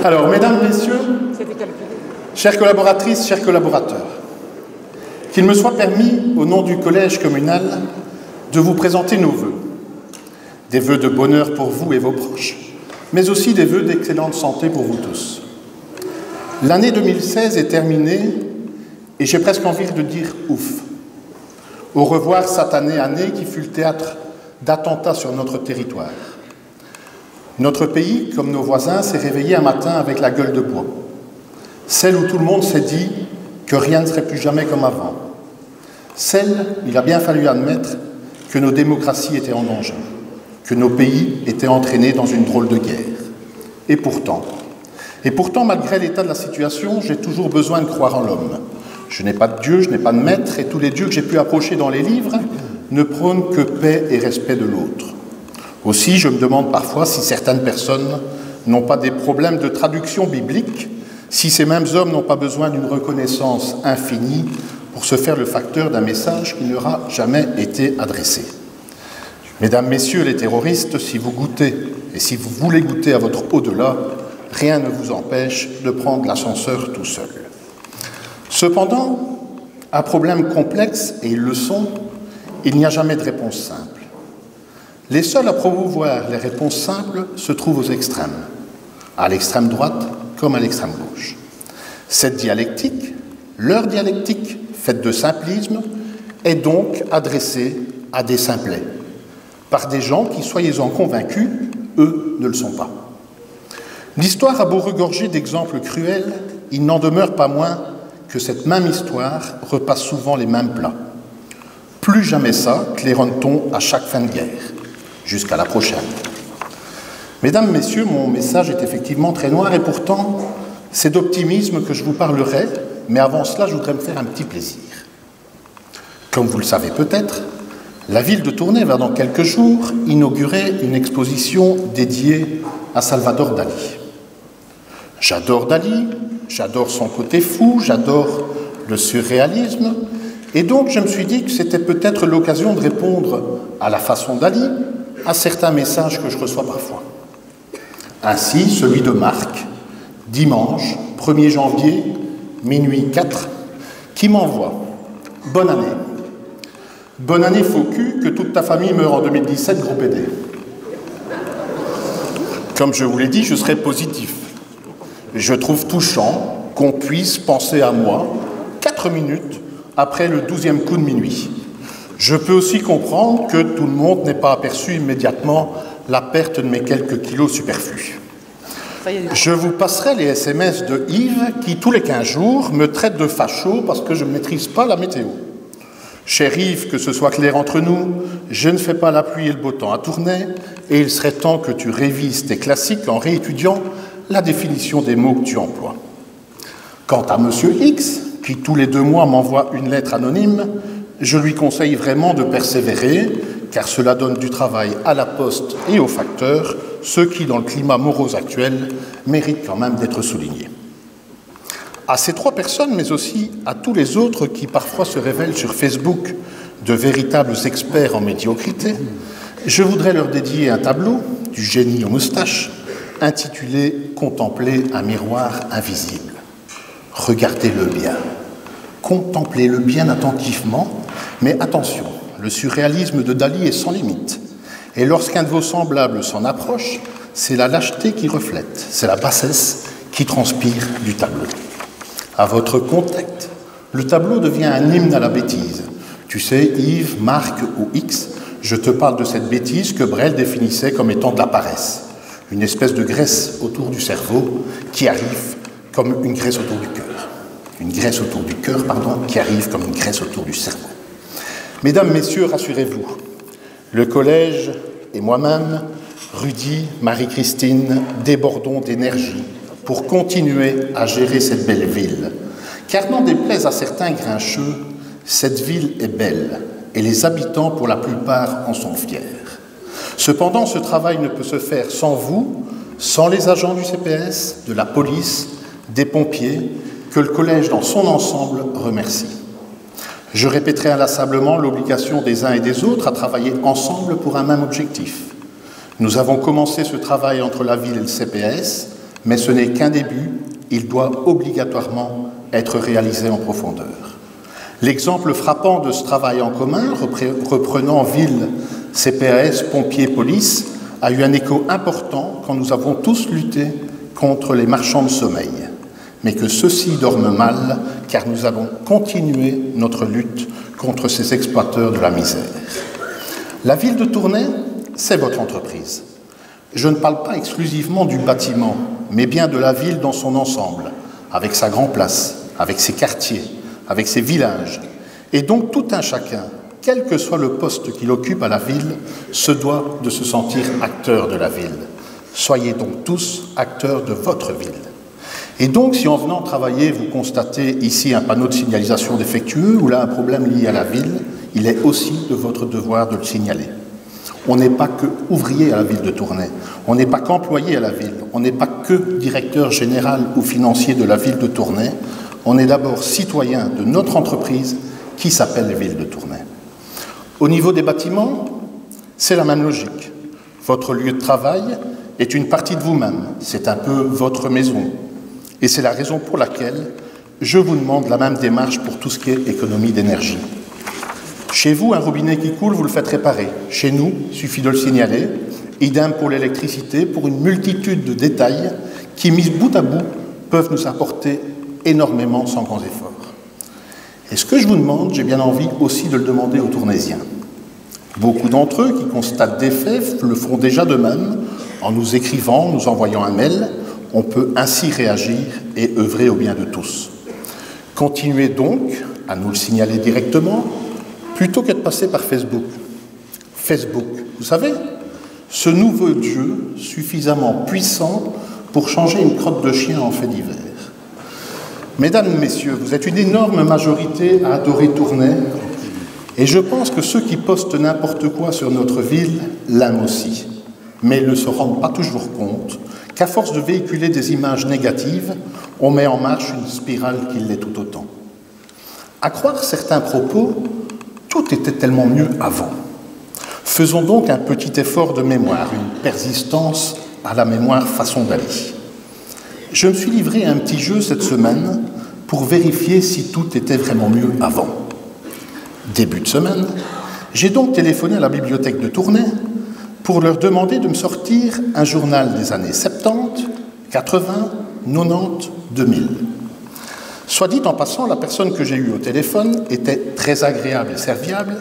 Alors, mesdames, messieurs, chères collaboratrices, chers collaborateurs, qu'il me soit permis, au nom du collège communal, de vous présenter nos vœux. Des vœux de bonheur pour vous et vos proches, mais aussi des vœux d'excellente santé pour vous tous. L'année 2016 est terminée et j'ai presque envie de dire ouf. Au revoir satanée année qui fut le théâtre d'attentats sur notre territoire. Notre pays, comme nos voisins, s'est réveillé un matin avec la gueule de bois. Celle où tout le monde s'est dit que rien ne serait plus jamais comme avant. Celle, il a bien fallu admettre que nos démocraties étaient en danger, que nos pays étaient entraînés dans une drôle de guerre. Et pourtant, malgré l'état de la situation, j'ai toujours besoin de croire en l'homme. Je n'ai pas de Dieu, je n'ai pas de maître, et tous les dieux que j'ai pu approcher dans les livres ne prônent que paix et respect de l'autre. Aussi, je me demande parfois si certaines personnes n'ont pas des problèmes de traduction biblique, si ces mêmes hommes n'ont pas besoin d'une reconnaissance infinie pour se faire le facteur d'un message qui n'aura jamais été adressé. Mesdames, messieurs les terroristes, si vous goûtez et si vous voulez goûter à votre au-delà, rien ne vous empêche de prendre l'ascenseur tout seul. Cependant, à problème complexe, et ils le sont, il n'y a jamais de réponse simple. Les seuls à promouvoir les réponses simples se trouvent aux extrêmes, à l'extrême droite comme à l'extrême gauche. Cette dialectique, leur dialectique, faite de simplisme, est donc adressée à des simplets, par des gens qui, soyez-en convaincus, eux ne le sont pas. L'histoire a beau regorger d'exemples cruels, il n'en demeure pas moins que cette même histoire repasse souvent les mêmes plats. Plus jamais ça, claironne-t-on à chaque fin de guerre. Jusqu'à la prochaine. Mesdames, messieurs, mon message est effectivement très noir et pourtant, c'est d'optimisme que je vous parlerai, mais avant cela, je voudrais me faire un petit plaisir. Comme vous le savez peut-être, la ville de Tournai va dans quelques jours inaugurer une exposition dédiée à Salvador Dali. J'adore Dali, j'adore son côté fou, j'adore le surréalisme, et donc je me suis dit que c'était peut-être l'occasion de répondre à la façon Dali à certains messages que je reçois parfois. Ainsi, celui de Marc, dimanche 1er janvier, minuit 4, qui m'envoie « Bonne année. Bonne année faux cul, que toute ta famille meurt en 2017, gros PD. » Comme je vous l'ai dit, je serai positif. Je trouve touchant qu'on puisse penser à moi 4 minutes après le 12e coup de minuit. Je peux aussi comprendre que tout le monde n'ait pas aperçu immédiatement la perte de mes quelques kilos superflus. Je vous passerai les SMS de Yves qui, tous les 15 jours, me traite de facho parce que je ne maîtrise pas la météo. Cher Yves, que ce soit clair entre nous, je ne fais pas la pluie et le beau temps à Tournai et il serait temps que tu révises tes classiques en réétudiant la définition des mots que tu emploies. Quant à Monsieur X, qui tous les 2 mois m'envoie une lettre anonyme, je lui conseille vraiment de persévérer, car cela donne du travail à la poste et aux facteurs, ce qui, dans le climat morose actuel, mérite quand même d'être souligné. À ces 3 personnes, mais aussi à tous les autres qui parfois se révèlent sur Facebook de véritables experts en médiocrité, je voudrais leur dédier un tableau du génie aux moustaches, intitulé « Contempler un miroir invisible ». Regardez-le bien. Contemplez-le bien attentivement, mais attention, le surréalisme de Dali est sans limite. Et lorsqu'un de vos semblables s'en approche, c'est la lâcheté qui reflète, c'est la bassesse qui transpire du tableau. À votre contact, le tableau devient un hymne à la bêtise. Tu sais, Yves, Marc ou X, je te parle de cette bêtise que Brel définissait comme étant de la paresse, une espèce de graisse autour du cerveau qui arrive comme une graisse autour du cœur. Une graisse autour du cœur, qui arrive comme une graisse autour du cerveau. Mesdames, messieurs, rassurez-vous, le collège et moi-même, Rudy, Marie-Christine, débordons d'énergie pour continuer à gérer cette belle ville. Car n'en déplaise à certains grincheux, cette ville est belle et les habitants, pour la plupart, en sont fiers. Cependant, ce travail ne peut se faire sans vous, sans les agents du CPS, de la police, des pompiers, que le collège dans son ensemble remercie. Je répéterai inlassablement l'obligation des uns et des autres à travailler ensemble pour un même objectif. Nous avons commencé ce travail entre la ville et le CPS, Mais ce n'est qu'un début, il doit obligatoirement être réalisé en profondeur. L'exemple frappant de ce travail en commun, reprenant ville, CPAS, pompiers, police, a eu un écho important quand nous avons tous lutté contre les marchands de sommeil. Mais que ceux-ci dorment mal, car nous allons continuer notre lutte contre ces exploiteurs de la misère. La ville de Tournai, c'est votre entreprise. Je ne parle pas exclusivement du bâtiment, mais bien de la ville dans son ensemble, avec sa grande place, avec ses quartiers, avec ses villages. Et donc tout un chacun, quel que soit le poste qu'il occupe à la ville, se doit de se sentir acteur de la ville. Soyez donc tous acteurs de votre ville. Et donc, si en venant travailler, vous constatez ici un panneau de signalisation défectueux ou là un problème lié à la ville, il est aussi de votre devoir de le signaler. On n'est pas que ouvrier à la ville de Tournai, on n'est pas qu'employé à la ville, on n'est pas que directeur général ou financier de la ville de Tournai, on est d'abord citoyen de notre entreprise qui s'appelle la ville de Tournai. Au niveau des bâtiments, c'est la même logique. Votre lieu de travail est une partie de vous-même, c'est un peu votre maison. Et c'est la raison pour laquelle je vous demande la même démarche pour tout ce qui est économie d'énergie. Chez vous, un robinet qui coule, vous le faites réparer. Chez nous, il suffit de le signaler. Idem pour l'électricité, pour une multitude de détails qui, mis bout à bout, peuvent nous apporter énormément sans grands efforts. Et ce que je vous demande, j'ai bien envie aussi de le demander aux Tournaisiens. Beaucoup d'entre eux qui constatent des faits le font déjà de même, en nous écrivant, nous envoyant un mail. On peut ainsi réagir et œuvrer au bien de tous. Continuez donc à nous le signaler directement, plutôt que de passer par Facebook. Facebook, vous savez, ce nouveau jeu suffisamment puissant pour changer une crotte de chien en fait divers. Mesdames, Messieurs, vous êtes une énorme majorité à adorer Tournai, et je pense que ceux qui postent n'importe quoi sur notre ville l'aiment aussi, mais ils ne se rendent pas toujours compte qu'à force de véhiculer des images négatives, on met en marche une spirale qui l'est tout autant. À croire certains propos, tout était tellement mieux avant. Faisons donc un petit effort de mémoire, une persistance à la mémoire façon Dali. Je me suis livré à un petit jeu cette semaine pour vérifier si tout était vraiment mieux avant. Début de semaine, j'ai donc téléphoné à la bibliothèque de Tournai pour leur demander de me sortir un journal des années 70, 80, 90, 2000. Soit dit en passant, la personne que j'ai eue au téléphone était très agréable et serviable,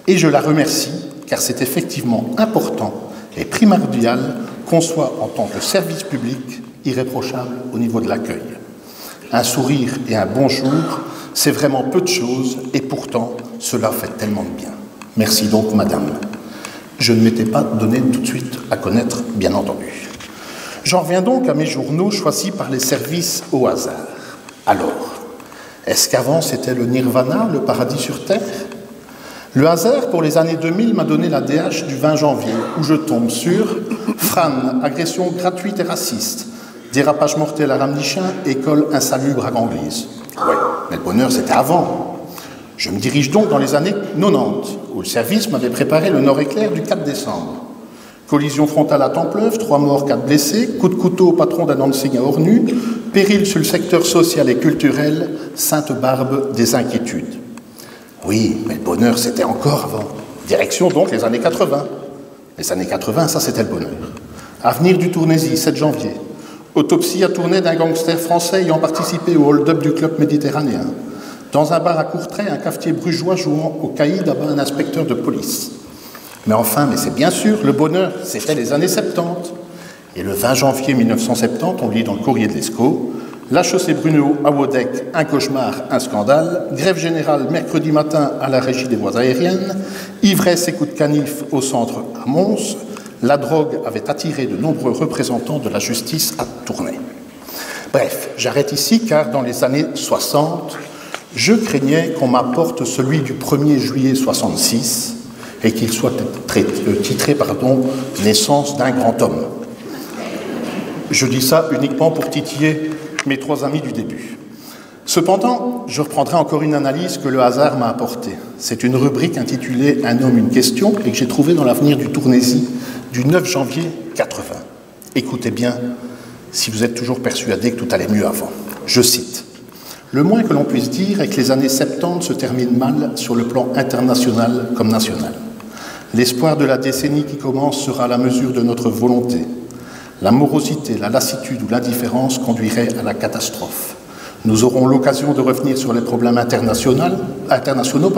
et je la remercie, car c'est effectivement important et primordial qu'on soit, en tant que service public, irréprochable au niveau de l'accueil. Un sourire et un bonjour, c'est vraiment peu de choses, et pourtant, cela fait tellement de bien. Merci donc, madame. Je ne m'étais pas donné tout de suite à connaître, bien entendu. J'en reviens donc à mes journaux choisis par les services au hasard. Alors, est-ce qu'avant c'était le nirvana, le paradis sur terre? Le hasard, pour les années 2000, m'a donné la DH du 20 janvier, où je tombe sur Fran, agression gratuite et raciste, dérapage mortel à Ramlichin, école insalubre à Ganglise. Ouais, mais le bonheur c'était avant. Je me dirige donc dans les années 90, où le service m'avait préparé le Nord-Éclair du 4 décembre. Collision frontale à Templeuve, 3 morts, 4 blessés, coup de couteau au patron d'un dancing à Ornu, péril sur le secteur social et culturel, Sainte-Barbe des inquiétudes. Oui, mais le bonheur c'était encore avant. Direction donc les années 80. Les années 80, ça c'était le bonheur. Avenir du Tournaisis, 7 janvier. Autopsie à Tournai d'un gangster français ayant participé au hold-up du club méditerranéen. Dans un bar à Courtrai, un cafetier brugeois jouant au caïd abat un inspecteur de police. Mais enfin, mais c'est bien sûr, le bonheur, c'était les années 70. Et le 20 janvier 1970, on lit dans le courrier de l'Escaut, la chaussée Brunehaut à Wodec, un cauchemar, un scandale, grève générale mercredi matin à la régie des voies aériennes, ivresse et coup de canif au centre à Mons, la drogue avait attiré de nombreux représentants de la justice à Tournai. Bref, j'arrête ici car dans les années 60, je craignais qu'on m'apporte celui du 1er juillet 66 et qu'il soit titré « Naissance d'un grand homme ». Je dis ça uniquement pour titiller mes 3 amis du début. Cependant, je reprendrai encore une analyse que le hasard m'a apportée. C'est une rubrique intitulée « Un homme, une question » et que j'ai trouvée dans l'Avenir du Tournaisis du 9 janvier 80. Écoutez bien si vous êtes toujours persuadé que tout allait mieux avant. Je cite. « Le moins que l'on puisse dire est que les années 70 se terminent mal sur le plan international comme national. L'espoir de la décennie qui commence sera à la mesure de notre volonté. La morosité, la lassitude ou l'indifférence conduiraient à la catastrophe. Nous aurons l'occasion de revenir sur les problèmes internationaux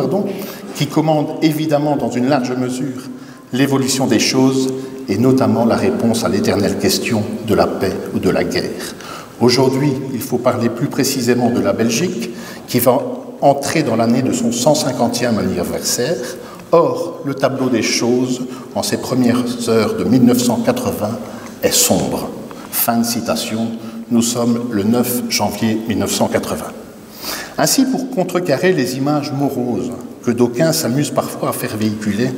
qui commandent évidemment dans une large mesure l'évolution des choses et notamment la réponse à l'éternelle question de la paix ou de la guerre. Aujourd'hui, il faut parler plus précisément de la Belgique qui va entrer dans l'année de son 150e anniversaire. Or, le tableau des choses, en ces premières heures de 1980, est sombre. » Fin de citation. Nous sommes le 9 janvier 1980. Ainsi, pour contrecarrer les images moroses que d'aucuns s'amusent parfois à faire véhiculer,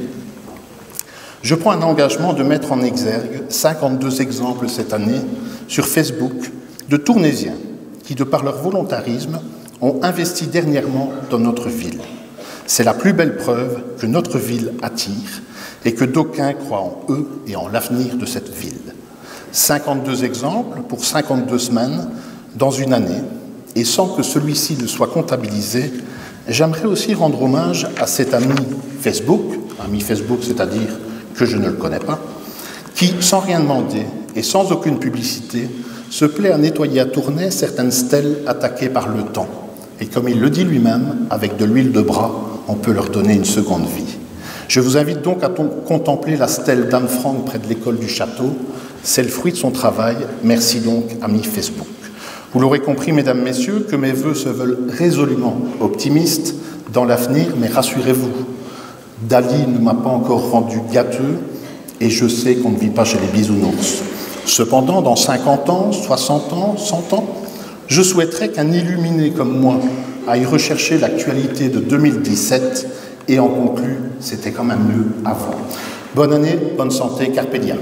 je prends un engagement de mettre en exergue 52 exemples cette année sur Facebook de Tournaisiens qui, de par leur volontarisme, ont investi dernièrement dans notre ville. C'est la plus belle preuve que notre ville attire et que d'aucuns croient en eux et en l'avenir de cette ville. 52 exemples pour 52 semaines dans une année, et sans que celui-ci ne soit comptabilisé, j'aimerais aussi rendre hommage à cet ami Facebook c'est-à-dire que je ne le connais pas, qui, sans rien demander et sans aucune publicité, se plaît à nettoyer à Tournai certaines stèles attaquées par le temps. Et comme il le dit lui-même, avec de l'huile de bras, on peut leur donner une seconde vie. Je vous invite donc à contempler la stèle d'Anne Frank près de l'école du château. C'est le fruit de son travail. Merci donc, ami Facebook. Vous l'aurez compris, mesdames, messieurs, que mes vœux se veulent résolument optimistes dans l'avenir, mais rassurez-vous, Dali ne m'a pas encore rendu gâteux et je sais qu'on ne vit pas chez les bisounours. Cependant, dans 50 ans, 60 ans, 100 ans, je souhaiterais qu'un illuminé comme moi aille rechercher l'actualité de 2017 et en conclut, c'était quand même mieux avant. Bonne année, bonne santé, carpe diem.